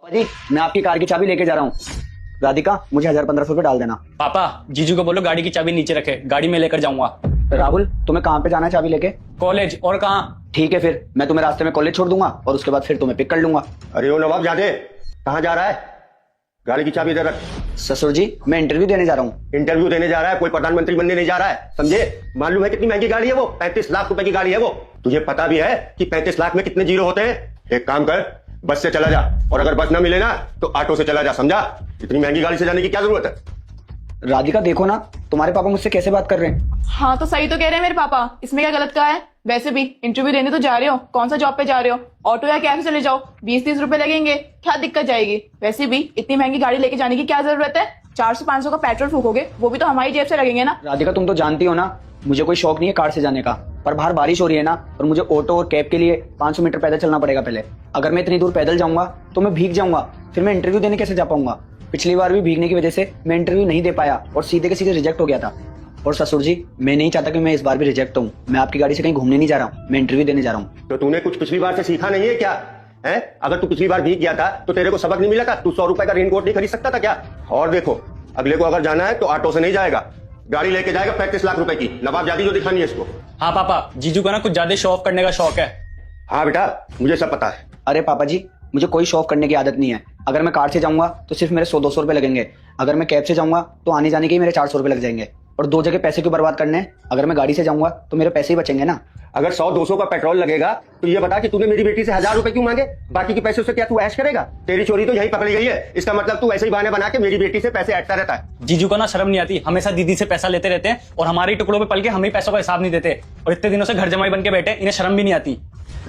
जी मैं आपकी कार की चाबी लेके जा रहा हूँ। राधिका मुझे 1000-1500 रुपये डाल देना। पापा जीजू को बोलो गाड़ी की चाबी नीचे रखे, गाड़ी में लेकर जाऊंगा। राहुल तुम्हें कहाँ पे जाना है चाबी लेके? कॉलेज। और कहाँ? ठीक है फिर मैं तुम्हें रास्ते में कॉलेज छोड़ दूंगा और उसके बाद फिर तुम्हें पिक कर लूंगा। अरे ओ नवाब जादे, कहाँ जा रहा है? गाड़ी की चाबी इधर रख। ससुर जी मैं इंटरव्यू देने जा रहा हूँ। इंटरव्यू देने जा रहा है? कोई प्रधानमंत्री बनने नहीं जा रहा है, समझे? मालूम है कितनी महंगी गाड़ी है वो? 35 लाख रुपए की गाड़ी है वो। तुझे पता भी है कि 35 लाख में कितने जीरो होते हैं? एक काम कर, बस से चला जा, और अगर बस ना मिले ना तो ऑटो से चला जा, समझा? इतनी महंगी गाड़ी से जाने की क्या जरूरत है? राधिका देखो ना तुम्हारे पापा मुझसे कैसे बात कर रहे हैं। हाँ तो सही तो कह रहे हैं मेरे पापा, इसमें क्या गलत कहा है? वैसे भी इंटरव्यू देने तो जा रहे हो, कौन सा जॉब पे जा रहे हो? ऑटो या कैब से चले जाओ, 20-30 रुपए लगेंगे, क्या दिक्कत जाएगी? वैसे भी इतनी महंगी गाड़ी लेके जाने की क्या जरूरत है? 400-500 का पेट्रोल फूकोगे, वो भी तो हमारी जेब से लगेंगे ना। राधिका तुम तो जानती हो ना मुझे कोई शौक नहीं है कार से जाने का, पर बाहर बारिश हो रही है ना और मुझे ऑटो और कैब के लिए 500 मीटर पैदल चलना पड़ेगा पहले। अगर मैं इतनी दूर पैदल जाऊंगा तो मैं भीग जाऊंगा, फिर मैं इंटरव्यू देने कैसे जा पाऊंगा? पिछली बार भी भीगने की वजह से मैं इंटरव्यू नहीं दे पाया और सीधे के सीधे रिजेक्ट हो गया था। और ससुर जी मैं नहीं चाहता कि मैं इस बार भी रिजेक्ट हूँ। मैं आपकी गाड़ी से कहीं घूमने नहीं जा रहा हूँ, मैं इंटरव्यू देने जा रहा हूँ। तो तूने कुछ पिछली बार से सीखा नहीं है क्या? है? अगर तू पिछली बार भीग गया था तो तेरे को सबक नहीं मिला था? तू 100 रुपए का रेनकोट नहीं खरीद सकता था क्या? और देखो अगले को अगर जाना है तो ऑटो से नहीं जाएगा, गाड़ी लेके जाएगा 35 लाख रुपए की, नवाबजादी जो दिखानी है इसको। हाँ पापा, जीजू का ना कुछ ज्यादा शो ऑफ करने का शौक है। हाँ बेटा मुझे सब पता है। अरे पापा जी मुझे कोई शौक करने की आदत नहीं है। अगर मैं कार से जाऊंगा तो सिर्फ मेरे 100-200 रुपए लगेंगे। अगर मैं कैब से जाऊंगा तो आने जाने के ही मेरे 400 रुपए लग जाएंगे। और दो जगह पैसे क्यों बर्बाद करने हैं? अगर मैं गाड़ी से जाऊंगा तो मेरे पैसे ही बचेंगे ना। अगर 100-200 का पेट्रोल लगेगा तो ये बता कि तूने मेरी बेटी से 1000 रुपए क्यों मांगे? बाकी के पैसे से क्या तू ऐश करेगा? तेरी चोरी तो यही पकड़ी गई है, इसका मतलब तू ऐसे ही बहाने बना के मेरी बेटी से पैसे ऐंठता रहता है। जीजू को ना शर्म नहीं आती, हमेशा दीदी से पैसा लेते रहते हैं और हमारे टुकड़ों पे पल के हमें पैसों का हिसाब नहीं देते। और इतने दिनों से घर जमाई बन के बैठे, इन्हें शर्म भी नहीं आती।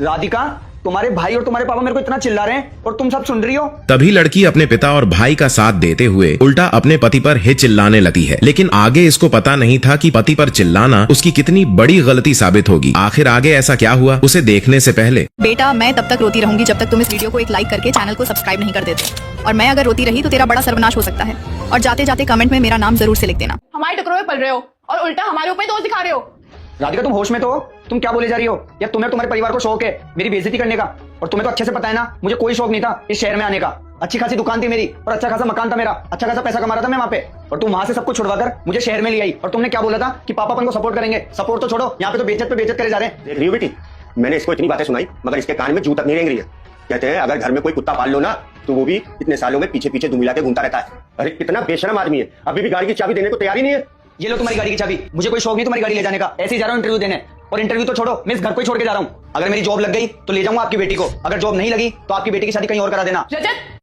राधिका तुम्हारे भाई और तुम्हारे पापा मेरे को इतना चिल्ला रहे हैं और तुम सब सुन रही हो। तभी लड़की अपने पिता और भाई का साथ देते हुए उल्टा अपने पति पर ही चिल्लाने लगती है। लेकिन आगे इसको पता नहीं था कि पति पर चिल्लाना उसकी कितनी बड़ी गलती साबित होगी। आखिर आगे ऐसा क्या हुआ उसे देखने से पहले बेटा मैं तब तक रोती रहूंगी जब तक तुम इस वीडियो को एक लाइक करके चैनल को सब्सक्राइब नहीं कर देते। और मैं अगर रोती रही तो तेरा बड़ा सर्वनाश हो सकता है। और जाते जाते कमेंट में मेरा नाम जरूर से लिख देना। हमारे टुकड़ों में पल रहे हो और उल्टा हमारे ऊपर ही दोष दिखा रहे हो। राधिका तुम होश में तो हो? तुम क्या बोले जा रही हो? या तुम्हें तुम्हारे परिवार को शौक है मेरी बेइज्जती करने का? और तुम्हें तो अच्छे से पता है ना मुझे कोई शौक नहीं था इस शहर में आने का। अच्छी खासी दुकान थी मेरी और अच्छा खासा मकान था मेरा, अच्छा खासा पैसा कमा रहा था मैं वहाँ पे। और तुम वहां से सब कुछ छुड़वाकर मुझे शहर में ले आई और तुमने क्या बोला था कि पापापन को सपोर्ट करेंगे। सपोर्ट तो छोड़ो, यहाँ पे तो बेइज्जत पे बेइज्जत करे जा रहे हैं। देख रही हो बेटी, मैंने इसको इतनी बातें सुनाई मगर इसके कान में जू तक नहीं रेंग रही है। कहते हैं अगर घर में कोई कुत्ता पाल लो ना तो वो भी इतने सालों में पीछे पीछे दुमिला के घूमता रहता है। अरे कितना बेशरम आदमी है, अभी भी गाड़ी की चाबी देने को तैयारी नहीं है। ये लो तुम्हारी गाड़ी की चाबी। मुझे कोई शौक नहीं तुम्हारी गाड़ी ले जाने का, ऐसे ही जा रहा हूँ इंटरव्यू देने। और इंटरव्यू तो छोड़ो, मैं इस घर को ही छोड़ के जा रहा हूँ। अगर मेरी जॉब लग गई तो ले जाऊंगा आपकी बेटी को, अगर जॉब नहीं लगी तो आपकी बेटी की शादी कहीं और करा देना। रजत